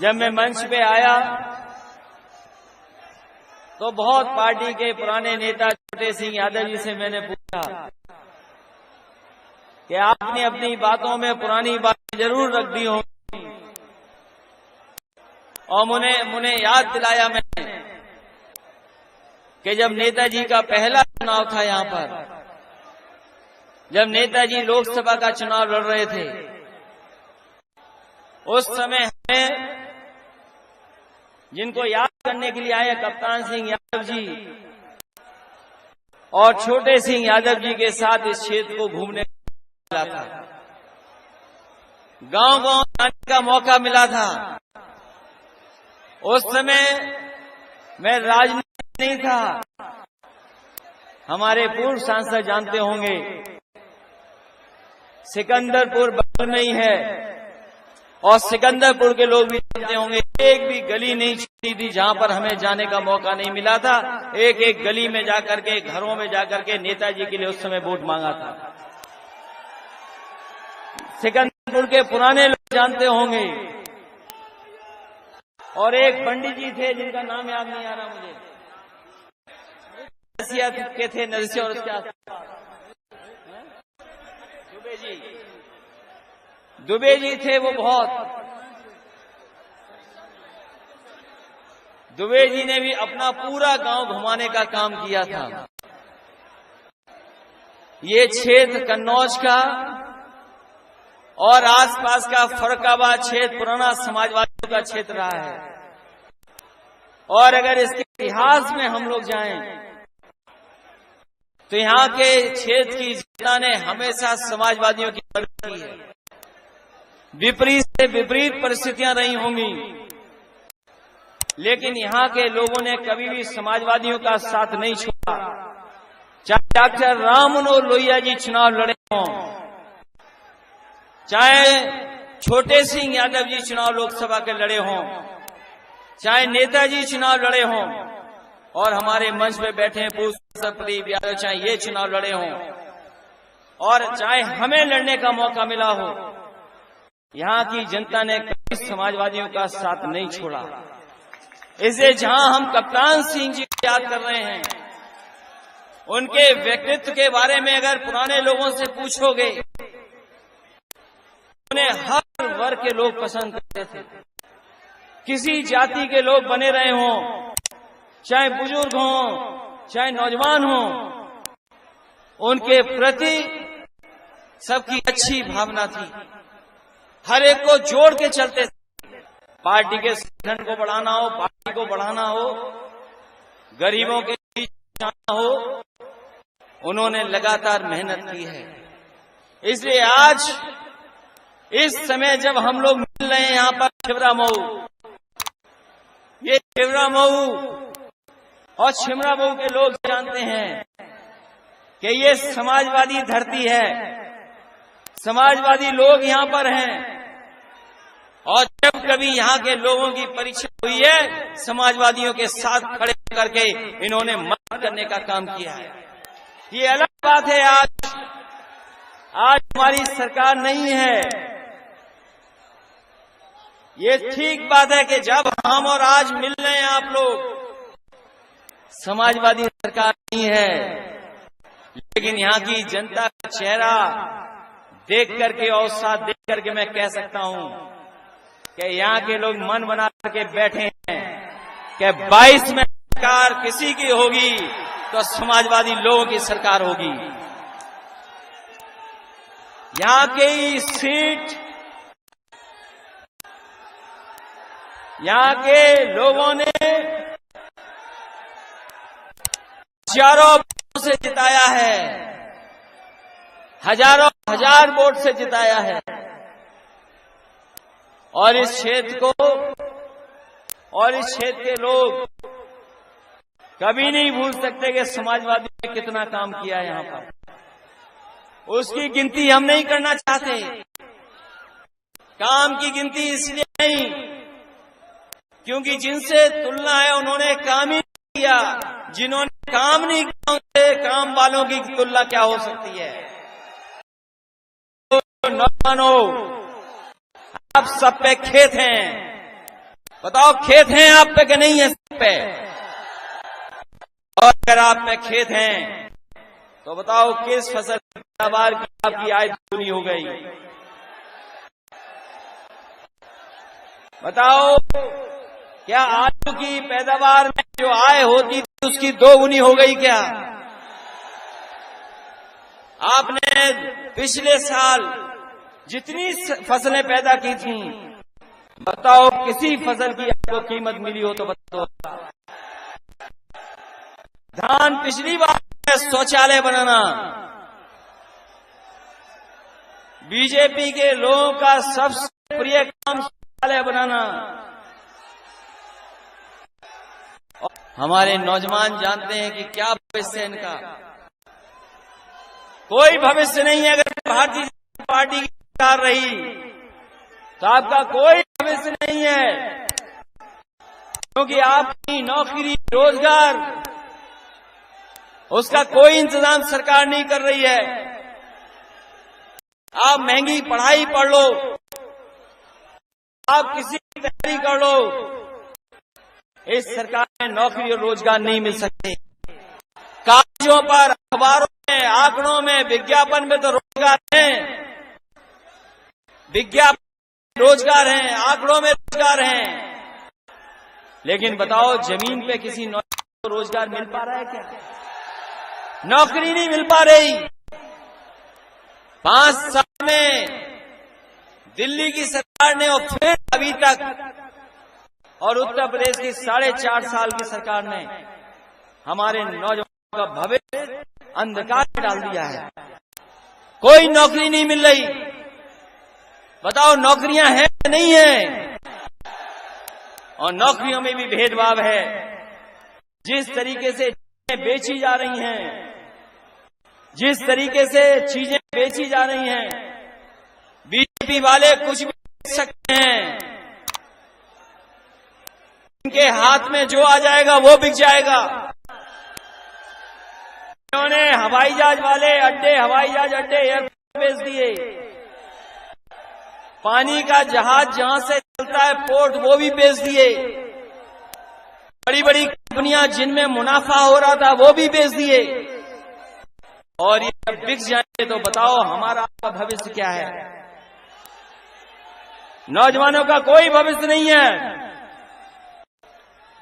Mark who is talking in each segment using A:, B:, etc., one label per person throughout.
A: जब मैं मंच पे आया तो बहुत पार्टी के पुराने नेता छोटे सिंह यादव जी से मैंने पूछा कि आपने अपनी बातों में पुरानी बातें जरूर रख दी होंगी, और मुझे याद दिलाया मैंने कि जब नेताजी का पहला चुनाव था यहां पर, जब नेताजी लोकसभा का चुनाव लड़ रहे थे, उस समय हमें जिनको याद करने के लिए आए कप्तान सिंह यादव जी और छोटे सिंह यादव जी के साथ इस क्षेत्र को घूमने मिला था, गांव-गांव जाने का मौका मिला था। उस समय मैं राजनीति नहीं था, हमारे पूर्व सांसद जानते होंगे सिकंदरपुर बगल में ही है, और सिकंदरपुर के लोग भी जानते होंगे एक भी गली नहीं छूटी थी जहां पर हमें जाने का मौका नहीं मिला था। एक एक गली में जाकर के, घरों में जाकर के नेताजी के लिए उस समय वोट मांगा था। सिकंदरपुर के पुराने लोग जानते होंगे, और एक पंडित जी थे जिनका नाम याद नहीं आ रहा मुझे, नरसिया के थे, नरसिया, और उसके दुबे जी थे। वो बहुत दुबे जी ने भी अपना पूरा गांव घुमाने का काम किया था। ये क्षेत्र कन्नौज का और आसपास का फर्रुखाबाद क्षेत्र पुराना समाजवादियों का क्षेत्र रहा है, और अगर इसके इतिहास में हम लोग जाएं तो यहाँ के क्षेत्र की जनता ने हमेशा समाजवादियों की मदद की है। विपरीत से विपरीत परिस्थितियां रही होंगी, लेकिन यहाँ के लोगों ने कभी भी समाजवादियों का साथ नहीं छोड़ा। चाहे डॉक्टर राम मनोहर लोहिया जी चुनाव लड़े हों, चाहे छोटे सिंह यादव जी चुनाव लोकसभा के लड़े हों, चाहे नेताजी चुनाव लड़े हों, और हमारे मंच पे बैठे पूर्व सांसद प्रदीप यादव चाहे ये चुनाव लड़े हों, और चाहे हमें लड़ने का मौका मिला हो, यहाँ की जनता ने कभी समाजवादियों का साथ नहीं छोड़ा। इसलिए जहां हम कप्तान सिंह जी को याद कर रहे हैं, उनके व्यक्तित्व के बारे में अगर पुराने लोगों से पूछोगे, उन्हें हर वर्ग के लोग पसंद करते थे। किसी जाति के लोग बने रहे हों, चाहे बुजुर्ग हों, चाहे नौजवान हों, उनके प्रति सबकी अच्छी भावना थी। हर एक को जोड़ के चलते थे। पार्टी के संगठन को बढ़ाना हो, पार्टी को बढ़ाना हो, गरीबों के बीच जाना हो, उन्होंने लगातार मेहनत की है। इसलिए आज इस समय जब हम लोग मिल रहे हैं यहाँ पर छिबरा मऊ, ये छिबरा मऊ और छिबरा मऊ के लोग जानते हैं कि ये समाजवादी धरती है, समाजवादी लोग यहाँ पर हैं, और जब कभी यहाँ के लोगों की परीक्षा हुई है, समाजवादियों के साथ खड़े करके इन्होंने मदद करने का काम किया है। ये अलग बात है, आज हमारी सरकार नहीं है। ये ठीक बात है कि जब हम और आज मिल रहे हैं आप लोग, समाजवादी सरकार नहीं है, लेकिन यहाँ की जनता का चेहरा देख करके और साथ देख करके मैं कह सकता हूं कि यहाँ के लोग मन बना करके बैठे हैं कि 22 में सरकार किसी की होगी तो समाजवादी लोगों की सरकार होगी। यहाँ की सीट यहाँ के लोगों ने हजारों वोटों से जिताया है, हजारों हजार वोट से जिताया है, और इस क्षेत्र को और इस क्षेत्र के लोग कभी नहीं भूल सकते कि समाजवादी ने कितना काम किया है यहाँ पर। उसकी गिनती हम नहीं करना चाहते। काम की गिनती इसलिए नहीं क्योंकि जिनसे तुलना है उन्होंने काम ही नहीं किया, जिन्होंने काम नहीं किया उनसे काम वालों की तुलना क्या हो सकती है। तो नौजवानों, आप सब पे खेत हैं, बताओ खेत हैं आप पे कि नहीं है सब पे? और अगर आप में खेत हैं तो बताओ किस फसल की पैदावार की आपकी आय दुगनी हो गई? बताओ क्या आलू की पैदावार में जो आय होती थी उसकी दोगुनी हो गई क्या? आपने पिछले साल जितनी फसलें पैदा की थी, बताओ किसी फसल की आपको कीमत मिली हो तो बताओ। धान पिछली बार शौचालय बनाना बीजेपी के लोगों का सबसे प्रिय काम शौचालय बनाना। हमारे नौजवान जानते हैं कि क्या भविष्य है इनका। कोई भविष्य नहीं है। अगर भारतीय जनता पार्टी की सरकार रही तो आपका कोई भविष्य नहीं है, क्योंकि आपकी नौकरी रोजगार उसका कोई इंतजाम सरकार नहीं कर रही है। आप महंगी पढ़ाई पढ़ लो, आप किसी की तैयारी कर लो, इस सरकार में नौकरी और रोजगार नहीं मिल सकते। कागजों पर, अखबारों में, आंकड़ों में, विज्ञापन में तो रोजगार है, विज्ञापन रोजगार है, आंकड़ों में रोजगार है, लेकिन बताओ जमीन पे किसी नौजवान को रोजगार मिल पा रहा है क्या? नौकरी नहीं मिल पा रही। 5 साल में दिल्ली की सरकार ने और फिर अभी तक, और उत्तर प्रदेश की 4.5 साल की सरकार ने हमारे नौजवानों का भविष्य अंधकार में डाल दिया है। कोई नौकरी नहीं मिल रही। बताओ नौकरियां हैं या नहीं है? और नौकरियों में भी भेदभाव है। जिस तरीके से चीजें बेची जा रही हैं, जिस तरीके से चीजें बेची जा रही हैं, बीजेपी वाले कुछ भी बेच सकते हैं। इनके हाथ में जो आ जाएगा वो बिक जाएगा। इन्होंने हवाई जहाज वाले अड्डे, हवाई जहाज अड्डे, एयरपोर्ट बेच दिए। पानी का जहाज जहां से चलता है पोर्ट, वो भी बेच दिए। बड़ी बड़ी कंपनियां जिनमें मुनाफा हो रहा था वो भी बेच दिए। और ये जब बिक जाएंगे तो बताओ हमारा आपका भविष्य क्या है? नौजवानों का कोई भविष्य नहीं है।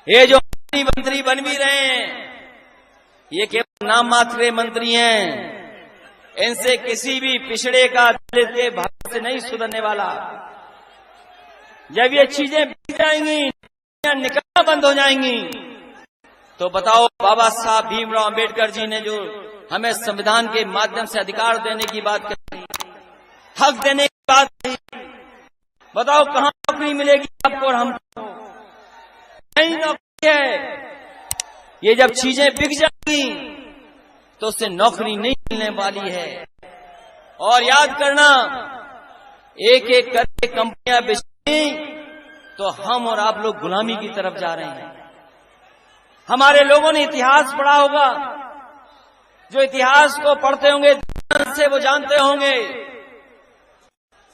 A: ये जो मंत्री बन भी रहे हैं, ये केवल नाम मात्र मंत्री हैं। इनसे किसी भी पिछड़े का, दलित के भविष्य नहीं सुधरने वाला। जब ये चीजें बिक जाएंगी, निकलना बंद हो जाएंगी, तो बताओ बाबा साहब भीमराव अंबेडकर जी ने जो हमें संविधान के माध्यम से अधिकार देने की बात कही, हक देने की बात कही, बताओ कहां नौकरी मिलेगी आपको और हमको? नहीं नौकरी है। ये जब चीजें बिक जाएंगी तो उससे नौकरी नहीं मिलने वाली है। और याद करना, एक एक करके कंपनियां बेचती तो हम और आप लोग गुलामी की तरफ जा रहे हैं। हमारे लोगों ने इतिहास पढ़ा होगा। जो इतिहास को पढ़ते होंगे ध्यान से वो जानते होंगे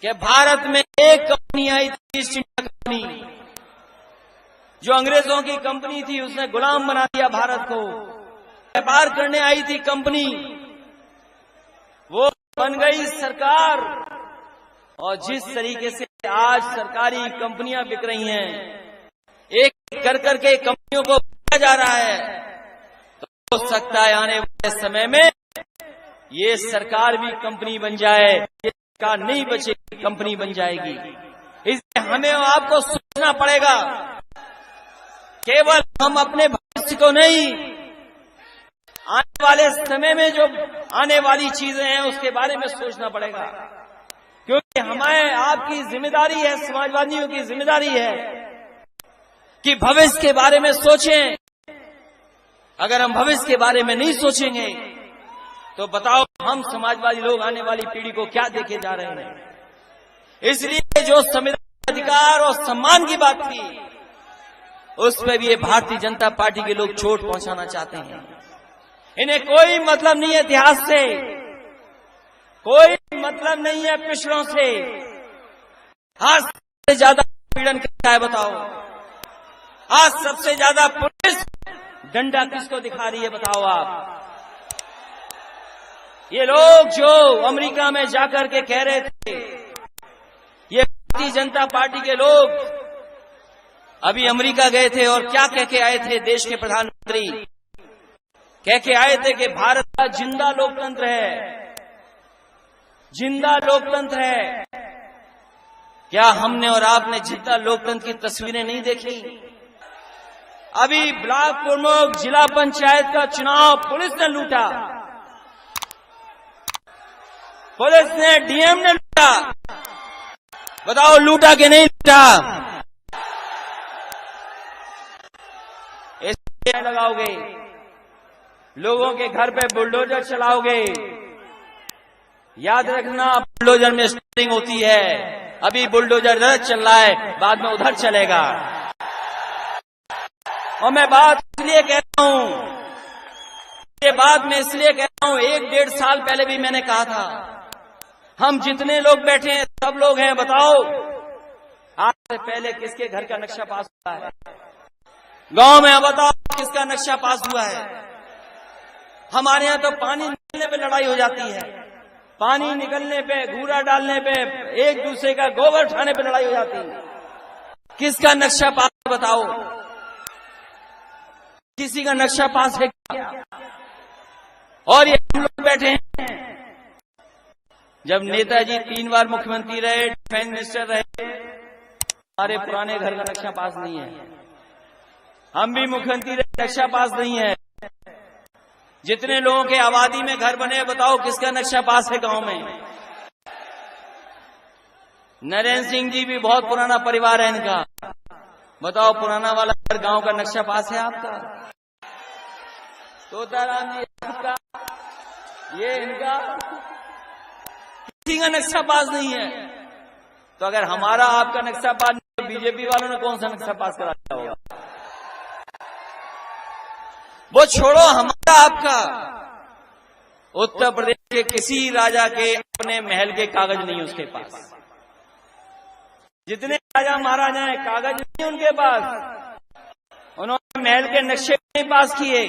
A: कि भारत में एक कंपनी आई थी, ईस्ट इंडिया कंपनी, जो अंग्रेजों की कंपनी थी। उसने गुलाम बना दिया भारत को। व्यापार करने आई थी कंपनी, वो बन गई सरकार। और जिस तरीके से आज सरकारी कंपनियां बिक रही हैं, एक कर करके कंपनियों को बेचा जा रहा है, तो हो सकता है आने वाले समय में ये सरकार भी कंपनी बन जाए। ये सरकार नहीं बचेगी, कंपनी बन जाएगी। इसलिए हमें आपको सोचना पड़ेगा। केवल हम अपने भविष्य को नहीं, आने वाले समय में जो आने वाली चीजें हैं उसके बारे में सोचना पड़ेगा। क्योंकि हमारे आपकी जिम्मेदारी है, समाजवादियों की जिम्मेदारी है कि भविष्य के बारे में सोचें। अगर हम भविष्य के बारे में नहीं सोचेंगे तो बताओ हम समाजवादी लोग आने वाली पीढ़ी को क्या देके जा रहे हैं? इसलिए जो संविधान अधिकार और सम्मान की बात थी, उस पर भी ये भारतीय जनता पार्टी के लोग चोट पहुंचाना चाहते हैं। इन्हें कोई मतलब नहीं है इतिहास से, कोई मतलब नहीं है पिछड़ों से। हद से ज्यादा पीड़न करता है। बताओ आज सबसे ज्यादा पुलिस डंडा किसको दिखा रही है, बताओ आप। ये लोग जो अमेरिका में जाकर के कह रहे थे, ये भारतीय जनता पार्टी के लोग अभी अमेरिका गए थे और क्या कह के आए थे, देश के प्रधानमंत्री कह के आए थे कि भारत का जिंदा लोकतंत्र है, जिंदा लोकतंत्र है। क्या हमने और आपने जिंदा लोकतंत्र की तस्वीरें नहीं देखी? अभी ब्लॉक प्रमुख, जिला पंचायत का चुनाव पुलिस ने लूटा, पुलिस ने, डीएम ने लूटा। बताओ लूटा कि नहीं लूटा? ऐसे लगाओगे, लोगों के घर पे बुलडोजर चलाओगे। याद रखना, बुलडोजर में स्टीयरिंग होती है। अभी बुलडोजर इधर चल रहा है, बाद में उधर चलेगा। और मैं बात इसलिए कह रहा हूं, ये बात मैं इसलिए कह रहा हूं, 1-1.5 साल पहले भी मैंने कहा था, हम जितने लोग बैठे हैं सब लोग हैं। बताओ आज से पहले किसके घर का नक्शा पास हुआ है गांव में? बताओ किसका नक्शा पास हुआ है? हमारे यहां तो पानी निकलने पे लड़ाई हो जाती है, पानी निकलने पे, घूरा डालने पे, एक दूसरे का गोबर उठाने पे लड़ाई हो जाती है। किसका नक्शा पास है बताओ? किसी का नक्शा पास है क्या? और ये हम लोग बैठे हैं, जब नेताजी 3 बार मुख्यमंत्री रहे, डिफेंस मिनिस्टर रहे, हमारे पुराने घर का नक्शा पास नहीं है। हम भी मुख्यमंत्री रहे, नक्शा पास नहीं है। जितने लोगों के आबादी में घर बने, बताओ किसका नक्शा पास है गांव में? नरेंद्र सिंह जी भी बहुत पुराना परिवार है इनका, बताओ पुराना वाला घर गांव का नक्शा पास है आपका? तोताराम जी आपका, ये इनका, किसी का नक्शा पास नहीं है। तो अगर हमारा आपका नक्शा पास नहीं, तो बीजेपी वालों ने कौन सा नक्शा पास करा दिया होगा? वो छोड़ो, हमारा आपका, उत्तर प्रदेश के किसी राजा के अपने महल के कागज नहीं उसके पास। जितने राजा महाराजा हैं, कागज नहीं उनके पास, उन्होंने महल के नक्शे नहीं पास किए।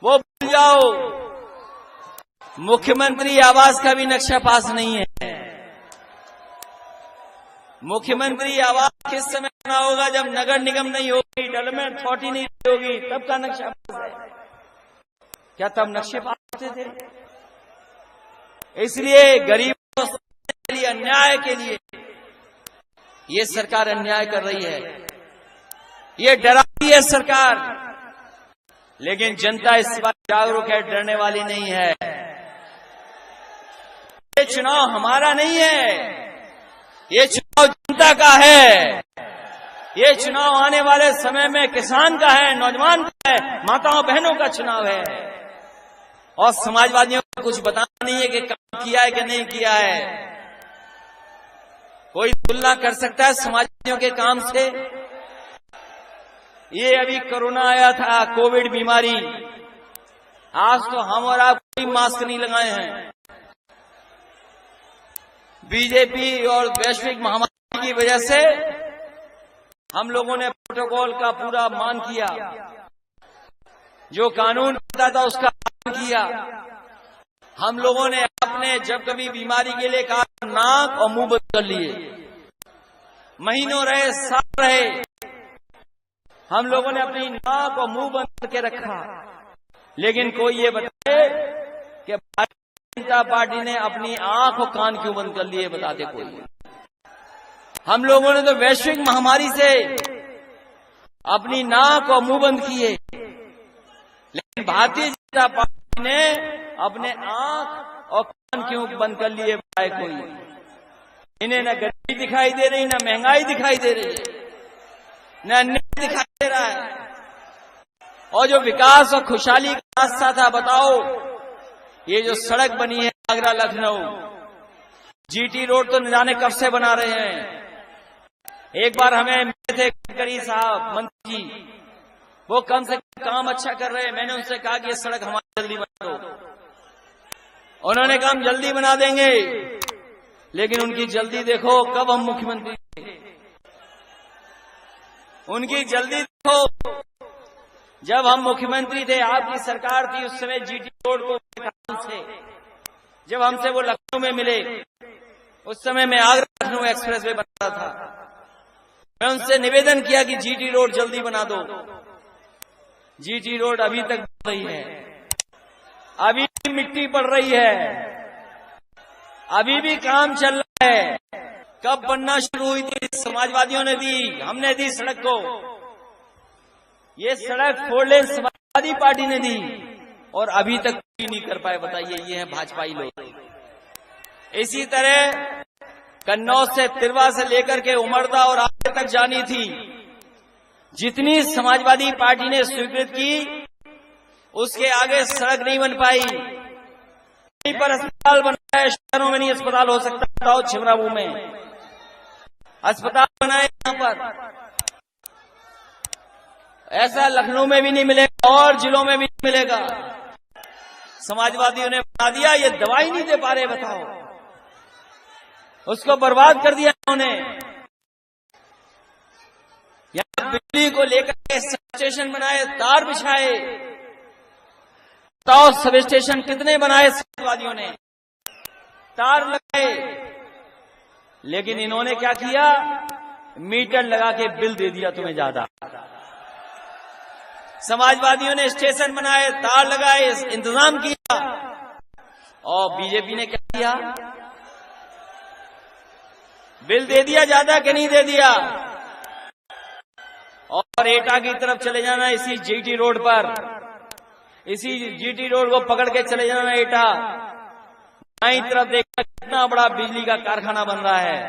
A: वो भूल जाओ, मुख्यमंत्री आवास का भी नक्शा पास नहीं है। मुख्यमंत्री आवास किस समय बना होगा? जब नगर निगम नहीं होगी, डेवलपमेंट अथॉरिटी नहीं होगी, तब का नक्शा पास है। क्या तब नक्शे पास होते थे? इसलिए गरीबों के लिए, अन्याय के लिए ये सरकार अन्याय कर रही है, ये डराती है सरकार। लेकिन जनता इस बात जागरूक है, डरने वाली नहीं है। ये चुनाव हमारा नहीं है, ये चुनाव जनता का है। ये चुनाव आने वाले समय में किसान का है, नौजवान का है, माताओं बहनों का चुनाव है। और समाजवादियों को कुछ बताना नहीं है कि काम किया है कि नहीं किया है। कोई तुलना कर सकता है समाजवादियों के काम से? ये अभी कोरोना आया था, कोविड बीमारी, आज तो हम और आप कोई मास्क नहीं लगाए हैं। बीजेपी और वैश्विक महामारी की वजह से हम लोगों ने प्रोटोकॉल का पूरा मान किया, जो कानून कहता था उसका पालन किया। हम लोगों ने अपने जब कभी बीमारी के लिए कहा, नाक और मुंह बंद कर लिए, महीनों रहे, साल रहे, हम लोगों ने अपनी नाक और मुंह बंद करके रखा। लेकिन कोई ये बताए कि भारतीय जनता पार्टी ने अपनी आंख और कान क्यों बंद कर लिए? बता दे कोई। हम लोगों ने तो वैश्विक महामारी से अपनी नाक और मुंह बंद किए, लेकिन भारतीय जनता पार्टी ने अपने आंख और कान क्यों बंद कर लिए? बताए कोई। इन्हें न गरीबी दिखाई दे रही, न महंगाई दिखाई दे रही, न अन्याय दिखाई दे रहा है। और जो विकास और खुशहाली का रास्ता था, बताओ ये जो सड़क बनी है आगरा लखनऊ, जीटी रोड तो न जाने कब से बना रहे हैं। एक बार हमें मिले थे गडकरी साहब, मंत्री जी, वो कम से कम काम अच्छा कर रहे हैं। मैंने उनसे कहा कि ये सड़क हमारी जल्दी बना दो। उन्होंने कहा हम जल्दी बना देंगे, लेकिन उनकी जल्दी देखो, कब हम मुख्यमंत्री थे। उनकी जल्दी देखो। जब हम मुख्यमंत्री थे, आपकी सरकार थी, उस समय जीटी रोड को से जब हमसे वो लखनऊ में मिले, उस समय मैं आगरा लखनऊ एक्सप्रेस वे बना था। मैं उनसे निवेदन किया कि जीटी रोड जल्दी बना दो। जीटी रोड अभी तक बन रही है, अभी भी मिट्टी पड़ रही है, अभी भी काम चल रहा है। कब बनना शुरू हुई थी? समाजवादियों ने दी, हमने दी सड़क को। ये सड़क 4 लेन समाजवादी पार्टी ने दी और अभी तक भी नहीं कर पाए। बताइए, ये है भाजपाई लोग। इसी तरह कन्नौज से तिरवा से लेकर के उमरदा और आगे तक जानी थी, जितनी समाजवादी पार्टी ने स्वीकृत की, उसके आगे सड़क नहीं बन पाई। कहीं पर अस्पताल बना है, शहरों में नहीं अस्पताल हो सकता। बताओ, छिबरामऊ में अस्पताल बनाए, यहां पर ऐसा लखनऊ में भी नहीं मिलेगा और जिलों में भी नहीं मिलेगा। समाजवादियों ने बना दिया, ये दवाई नहीं दे पा रहे, बताओ, उसको बर्बाद कर दिया उन्होंने। यहां बिजली को लेकर के सब स्टेशन बनाए, तार बिछाए। बताओ, सब स्टेशन कितने बनाए समाजवादियों ने, तार लगाए। लेकिन इन्होंने क्या किया? मीटर लगा के बिल दे दिया तुम्हें ज्यादा। समाजवादियों ने स्टेशन बनाए, तार लगाए, इंतजाम किया, और बीजेपी ने क्या किया? बिल दे दिया ज्यादा कि नहीं दे दिया? और एटा की तरफ चले जाना, इसी जीटी रोड पर, इसी जीटी रोड को पकड़ के चले जाना एटा, दाईं तरफ देखना कितना बड़ा बिजली का कारखाना बन रहा है,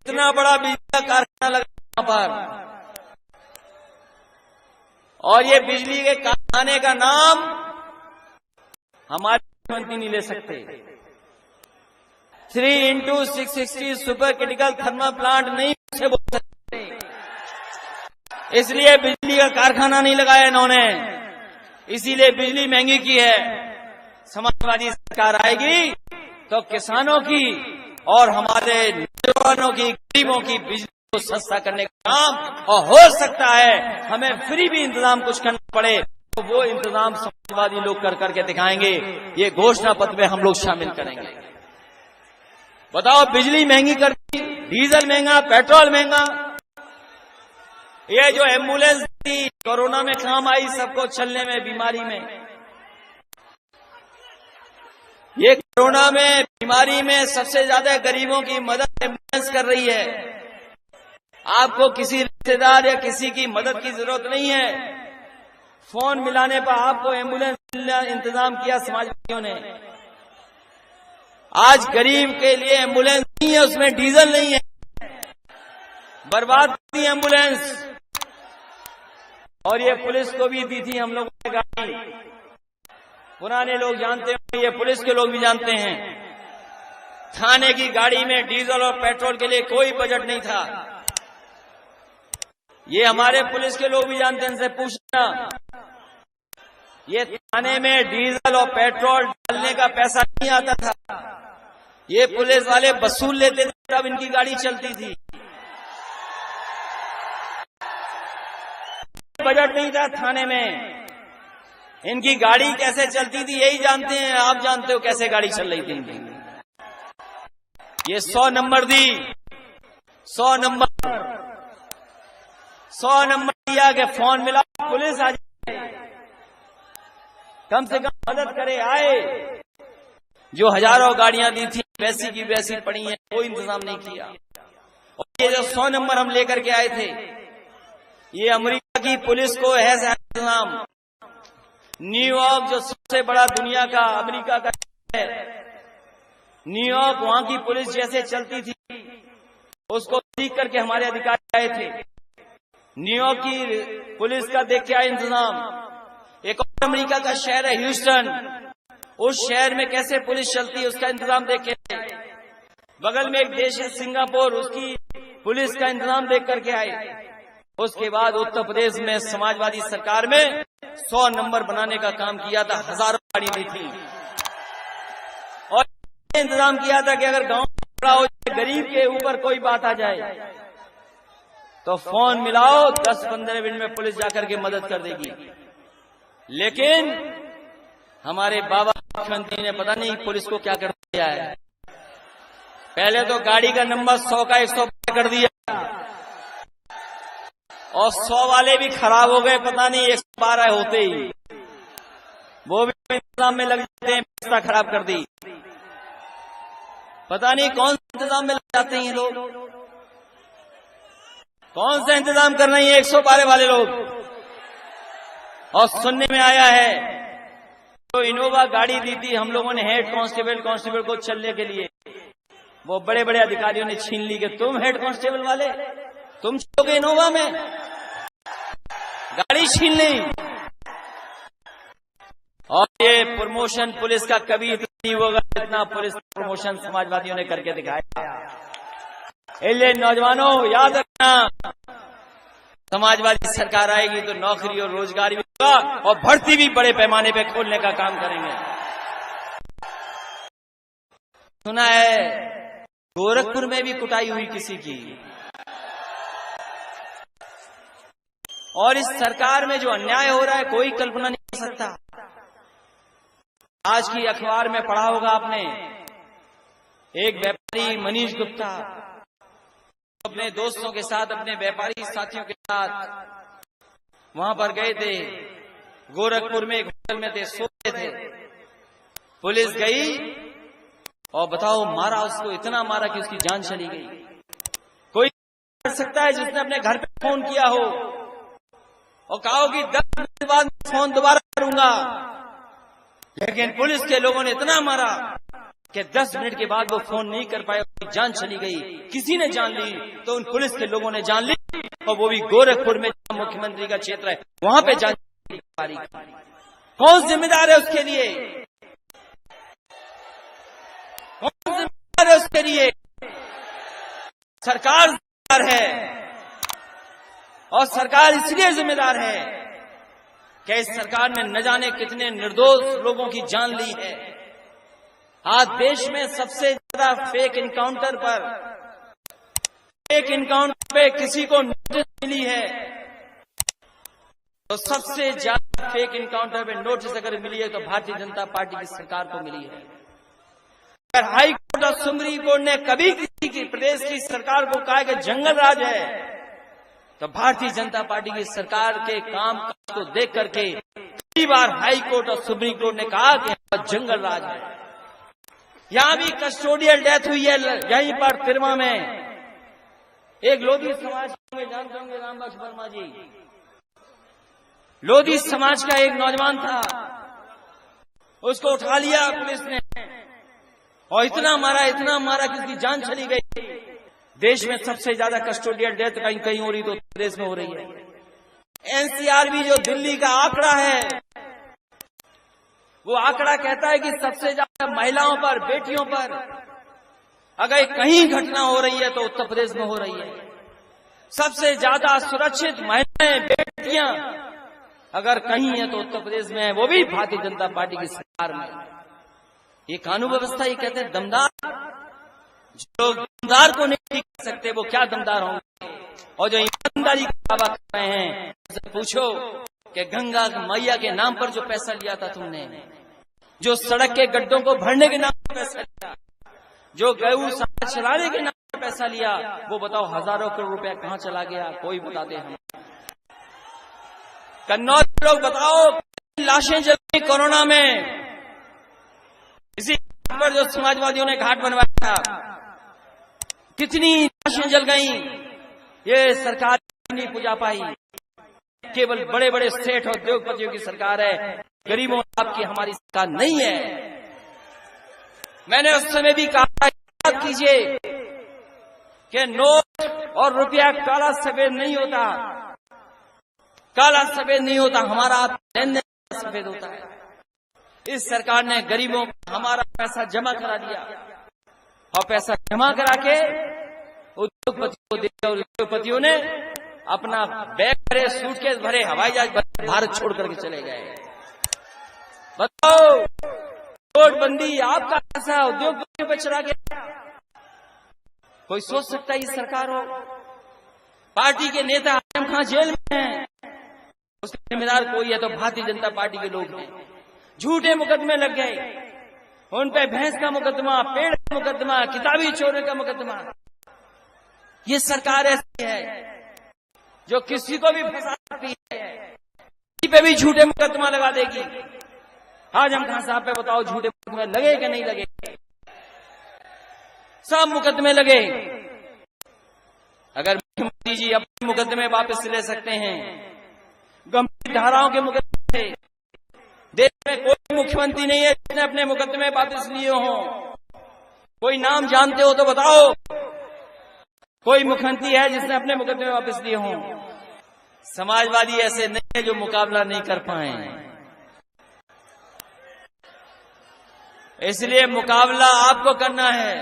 A: इतना बड़ा बिजली का कारखाना लगा वहां पर। और ये बिजली के कारखाने का नाम हमारे मुख्यमंत्री नहीं ले सकते। 3x660 super critical thermal plant नहीं से बोल सकते, इसलिए बिजली का कारखाना नहीं लगाया इन्होंने, इसीलिए बिजली महंगी की है। समाजवादी सरकार आएगी तो किसानों की और हमारे नौजवानों की, गरीबों की बिजली को सस्ता करने का काम, और हो सकता है हमें फ्री भी इंतजाम कुछ करना पड़े, तो वो इंतजाम समाजवादी लोग कर करके दिखाएंगे। ये घोषणा पत्र में हम लोग शामिल करेंगे। बताओ, बिजली महंगी कर दी, डीजल महंगा, पेट्रोल महंगा। ये जो एम्बुलेंस थी, कोरोना में काम आई सबको चलने में, बीमारी में, ये कोरोना में बीमारी में सबसे ज्यादा गरीबों की मदद एम्बुलेंस कर रही है। आपको किसी रिश्तेदार या किसी की मदद की जरूरत नहीं है, फोन मिलाने पर आपको एम्बुलेंस इंतजाम किया समाजवादियों ने। आज गरीब के लिए एम्बुलेंस नहीं है, उसमें डीजल नहीं है, बर्बाद की एम्बुलेंस। और ये पुलिस को भी दी थी हम लोगों ने गाड़ी, पुराने लोग जानते हैं, ये पुलिस के लोग भी जानते हैं। थाने की गाड़ी में डीजल और पेट्रोल के लिए कोई बजट नहीं था, ये हमारे पुलिस के लोग भी जानते हैं, इनसे पूछना। ये थाने में डीजल और पेट्रोल डालने का पैसा नहीं आता था, ये पुलिस वाले वसूल लेते थे, तब इनकी गाड़ी चलती थी। बजट नहीं था थाने में, इनकी गाड़ी कैसे चलती थी यही जानते हैं, आप जानते हो कैसे गाड़ी चल रही थी इनकी। ये 100 नंबर दी, 100 नंबर दिया कि फोन मिला, पुलिस आ जाए, कम से कम मदद करे, आए। जो हजारों गाड़ियां दी थी वैसी की वैसी पड़ी हैं, कोई इंतजाम नहीं किया। और ये जो 100 नंबर हम लेकर के आए थे, ये अमेरिका की पुलिस को है इंतजाम। न्यूयॉर्क जो सबसे बड़ा दुनिया का अमेरिका का है, न्यूयॉर्क, वहां की पुलिस जैसे चलती थी उसको सीख करके हमारे अधिकारी आए थे। न्यूयॉर्क की पुलिस का देख के आए इंतजाम। एक और अमेरिका का शहर है ह्यूस्टन, उस शहर में कैसे पुलिस चलती है उसका इंतजाम देख के आए। बगल में एक देश है सिंगापुर, उसकी पुलिस का इंतजाम देख करके आए। उसके बाद उत्तर प्रदेश में समाजवादी सरकार में 100 नंबर बनाने का काम किया था, हजारों गाड़ी दी थी, और इंतजाम किया था कि अगर गांव खड़ा हो जाए, गरीब के ऊपर कोई बात आ जाए तो फोन मिलाओ, 10-15 मिनट में पुलिस जाकर के मदद कर देगी। लेकिन हमारे बाबा मुख्यमंत्री ने पता नहीं पुलिस को क्या कर दिया है। पहले तो गाड़ी का नंबर 100 का 112 कर दिया, और 100 वाले भी खराब हो गए, पता नहीं 112 होते ही वो भी इंतजाम में लग जाते हैं, व्यवस्था खराब कर दी। पता नहीं कौन से इंतजाम में लग जाते हैं ये लोग, कौन सा इंतजाम कर रहे हैं 112 वाले लोग। और सुनने में आया है तो इनोवा गाड़ी दी थी हम लोगों ने हेड कांस्टेबल को चलने के लिए, वो बड़े बड़े अधिकारियों ने छीन ली कि तुम हेड कांस्टेबल वाले तुम चलोगे इनोवा में, गाड़ी छीन ली। और ये प्रमोशन पुलिस का कभी इतना नहीं होगा जितना पुलिस प्रमोशन समाजवादियों ने करके दिखाया। इसलिए नौजवानों याद रखना, समाजवादी सरकार आएगी तो नौकरी और रोजगार भी होगा, और भर्ती भी बड़े पैमाने पे खोलने का काम करेंगे। सुना है गोरखपुर में भी कुटाई हुई किसी की, और इस सरकार में जो अन्याय हो रहा है कोई कल्पना नहीं कर सकता। आज की अखबार में पढ़ा होगा आपने, एक व्यापारी मनीष गुप्ता अपने दोस्तों के साथ, अपने व्यापारी साथियों के साथ वहां पर गए थे, गोरखपुर में एक होटल में थे, सोते थे। पुलिस गई और बताओ मारा उसको, इतना मारा कि उसकी जान चली गई। कोई कर सकता है जिसने अपने घर पे फोन किया हो और कहा हो कि 10 मिनट बाद फोन दोबारा करूंगा, लेकिन पुलिस के लोगों ने इतना मारा कि 10 मिनट के बाद वो फोन नहीं कर पाए, उसकी जान चली गई। किसी ने जान ली तो उन पुलिस के लोगों ने जान ली, और वो भी गोरखपुर में मुख्यमंत्री का क्षेत्र है, वहां पे जान पारी। कौन जिम्मेदार है उसके लिए, कौन जिम्मेदार है उसके लिए? सरकार जिम्मेदार है, और सरकार इसलिए जिम्मेदार है कि इस सरकार ने न जाने कितने निर्दोष लोगों की जान ली है। आज देश में सबसे ज्यादा फेक इनकाउंटर पे किसी को नोटिस मिली है, तो सबसे ज्यादा फेक इनकाउंटर पे नोटिस अगर मिली है तो भारतीय जनता पार्टी की सरकार को मिली है। अगर हाई कोर्ट और सुप्रीम कोर्ट ने कभी किसी की प्रदेश की सरकार को कहा कि जंगल राज है, तो भारतीय जनता पार्टी की सरकार के काम को देख करके कई बार हाई कोर्ट और सुप्रीम कोर्ट ने कहा कि जंगल राज है। यहां भी कस्टोडियल डेथ हुई है, यहीं पर तिरमा में एक लोधी समाज में, जानते होंगे रामबख्श वर्मा जी, लोधी समाज का एक नौजवान था, उसको उठा लिया पुलिस ने और इतना मारा कि उसकी जान चली गई। देश में सबसे ज्यादा कस्टोडियल डेथ कहीं हो रही तो उत्तर प्रदेश में हो रही है। एनसीआरबी जो दिल्ली का आंकड़ा है, वो आंकड़ा कहता है कि सबसे ज्यादा महिलाओं पर, बेटियों पर अगर कहीं घटना हो रही है तो उत्तर प्रदेश में हो रही है। सबसे ज्यादा सुरक्षित महिलाएं, बेटियां अगर कहीं है तो उत्तर प्रदेश में है, वो भी भारतीय जनता पार्टी की सरकार में। ये कानून व्यवस्था ये कहते हैं दमदार। जो दमदार को नहीं कर सकते वो क्या दमदार होंगे? और जो ईमानदारी का दावा कर रहे हैं उनसे पूछो कि गंगा मैया के नाम पर जो पैसा लिया था तुमने, जो सड़क के गड्ढों को भरने के नाम पर पैसा लिया, जो गौशाला चलाने के नाम पर पैसा लिया, वो बताओ हजारों करोड़ रुपया कहां चला गया? कोई बता दे हमें। कन्नौज लोग बताओ, लाशें जल गई कोरोना में, इसी पर जो समाजवादियों ने घाट बनवाया था, कितनी लाशें जल गई, ये सरकार नहीं पूजा पाई। केवल बड़े बड़े सेठ और उद्योगपतियों की सरकार है, गरीबों आपकी हमारी सरकार नहीं है। मैंने उस समय भी कहा, याद कीजिए कि नोट और रुपया काला सफेद नहीं होता, काला सफेद नहीं होता, हमारा लेन देन सफेद होता है। इस सरकार ने गरीबों को हमारा पैसा जमा करा दिया, और पैसा जमा करा के उद्योगपतियों को दिया, और उद्योगपतियों ने अपना बैग भरे, सूटकेस भरे, हवाई जहाज भरे, भारत छोड़ करके चले गए। बताओ, नोटबंदी आपका पैसा उद्योगपतियों पर चला गया। कोई सोच सकता है ये सरकार हो? पार्टी के नेता आजम खां जेल में हैं, उसके जिम्मेदार कोई है तो भारतीय जनता पार्टी के लोग हैं। झूठे मुकदमे लग गए, उन पे भैंस का मुकदमा, पेड़ का मुकदमा, किताबी चोरी का मुकदमा। ये सरकार ऐसी है जो किसी को भी फंसा सकती है, किसी पे भी झूठे मुकदमा लगा देगी। आजम खान साहब पे बताओ झूठे मुकदमे लगे कि नहीं लगे? सब मुकदमे लगे। अगर मुख्यमंत्री जी अपने मुकदमे वापस ले सकते हैं, गंभीर धाराओं के मुकदमे, देश में कोई मुख्यमंत्री नहीं है जिसने अपने मुकदमे वापस लिए हों। कोई नाम जानते हो तो बताओ, कोई मुख्यमंत्री है जिसने अपने मुकदमे वापस लिए हों? समाजवादी ऐसे नहीं है जो मुकाबला नहीं कर पाए, इसलिए मुकाबला आपको करना है।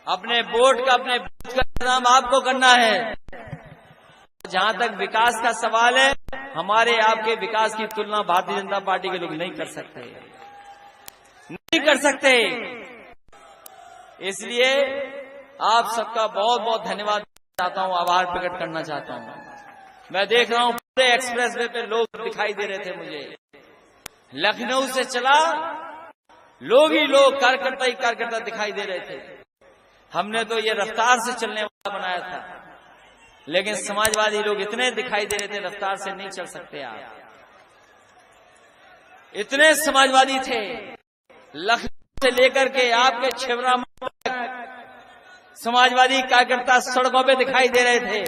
A: अपने वोट का, अपने बूथ का इंतजाम आपको करना है। जहां तक विकास का सवाल है, हमारे आपके विकास की तुलना भारतीय जनता पार्टी के लोग नहीं कर सकते, नहीं कर सकते। इसलिए आप सबका बहुत बहुत धन्यवाद चाहता हूं, आभार प्रकट करना चाहता हूं। मैं देख रहा हूं पूरे एक्सप्रेस वे पे लोग दिखाई दे रहे थे मुझे। लखनऊ से चला, लोग ही लोग, कार्यकर्ता ही कार्यकर्ता दिखाई दे रहे थे। हमने तो ये रफ्तार से चलने वाला बनाया था, लेकिन समाजवादी लोग इतने दिखाई दे रहे थे, रफ्तार से नहीं चल सकते आप। इतने समाजवादी थे, लखनऊ से लेकर के आपके छिबरा तक समाजवादी कार्यकर्ता सड़कों पे दिखाई दे रहे थे।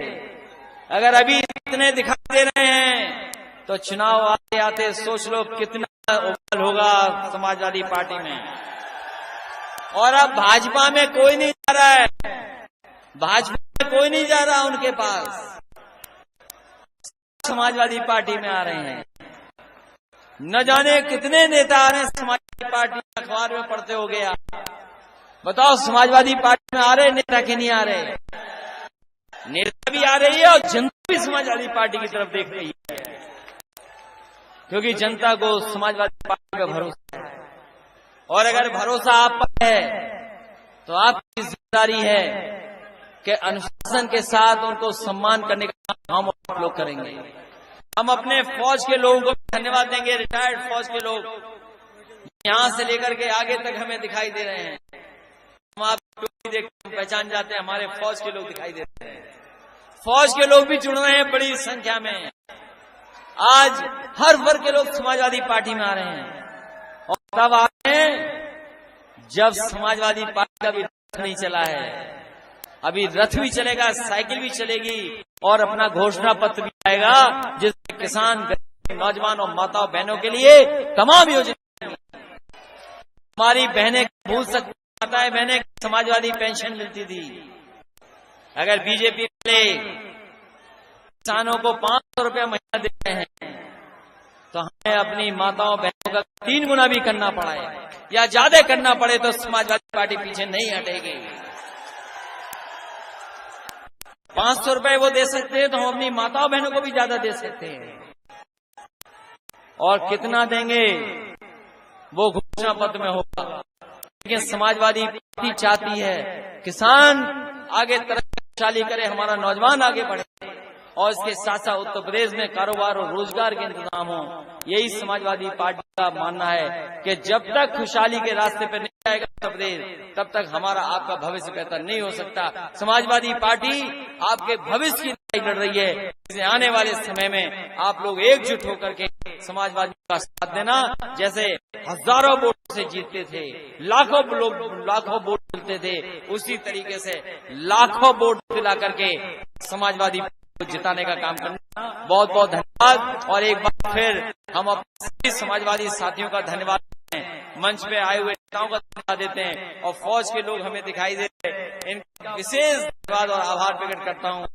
A: अगर अभी इतने दिखाई दे रहे हैं तो चुनाव आते आते सोच लो कितना उबाल होगा समाजवादी पार्टी में। और अब भाजपा में कोई नहीं जा रहा है, भाजपा में कोई नहीं जा रहा उनके पास, समाजवादी पार्टी में आ रहे हैं। न जाने कितने नेता आ रहे हैं समाजवादी पार्टी, अखबार में पढ़ते हो गया। बताओ समाजवादी पार्टी में आ रहे नेता कि नहीं आ रहे? नेता भी आ रही है और जनता भी समाजवादी पार्टी की तरफ देख रही है, क्योंकि जनता को समाजवादी पार्टी का भरोसा है। और अगर भरोसा आप पर है तो आपकी जिम्मेदारी है कि अनुशासन के साथ उनको सम्मान करने का काम हम आप लोग करेंगे। हम अपने फौज के लोगों को धन्यवाद देंगे, रिटायर्ड फौज के लोग यहां से लेकर के आगे तक हमें दिखाई दे रहे हैं। हम आप टोपी देख पहचान जाते हैं, हमारे फौज के लोग दिखाई देते हैं। फौज के लोग भी जुड़ रहे हैं बड़ी संख्या में। आज हर वर्ग के लोग समाजवादी पार्टी में आ रहे हैं, और तब आ रहे हैं जब समाजवादी पार्टी का भी रथ नहीं चला है। अभी रथ भी चलेगा, साइकिल भी चलेगी, और अपना घोषणा पत्र भी आएगा जिसमें किसान, नौजवान और माताओं बहनों के लिए तमाम योजना। हमारी बहनें भूल सकती, माताएं बहनें समाजवादी पेंशन मिलती थी। अगर बीजेपी वाले किसानों को 500 रुपया महीना देते हैं तो हमें अपनी माताओं बहनों का 3 गुना भी करना पड़ा है या ज्यादा करना पड़े तो समाजवादी पार्टी पीछे नहीं हटेगी। 500 रुपए वो दे सकते हैं तो हम अपनी माताओं बहनों को भी ज्यादा दे सकते हैं। और कितना देंगे वो घोषणा पत्र में होगा, लेकिन समाजवादी पार्टी चाहती है किसान आगे तरक्की करे, हमारा नौजवान आगे बढ़े, और इसके साथ साथ उत्तर प्रदेश में कारोबार और रोजगार के इंतजाम हो। यही समाजवादी पार्टी का मानना है कि जब तक खुशहाली के रास्ते पर नहीं आएगा उत्तर प्रदेश, तब तक हमारा आपका भविष्य बेहतर नहीं हो सकता। समाजवादी पार्टी आपके भविष्य की लड़ाई लड़ रही है। इसे आने वाले समय में आप लोग एकजुट होकर के समाजवादी का साथ देना। जैसे हजारों वोट से जीतते थे, लाखों वोट मिलते थे, उसी तरीके से लाखों वोट दिला करके समाजवादी को जिताने का काम करना। बहुत बहुत धन्यवाद। और एक बार फिर हम अपने सभी समाजवादी साथियों का धन्यवाद देते हैं, मंच पे आए हुए नेताओं का धन्यवाद देते हैं, और फौज के लोग हमें दिखाई देते हैं, इनका विशेष धन्यवाद और आभार प्रकट करता हूँ।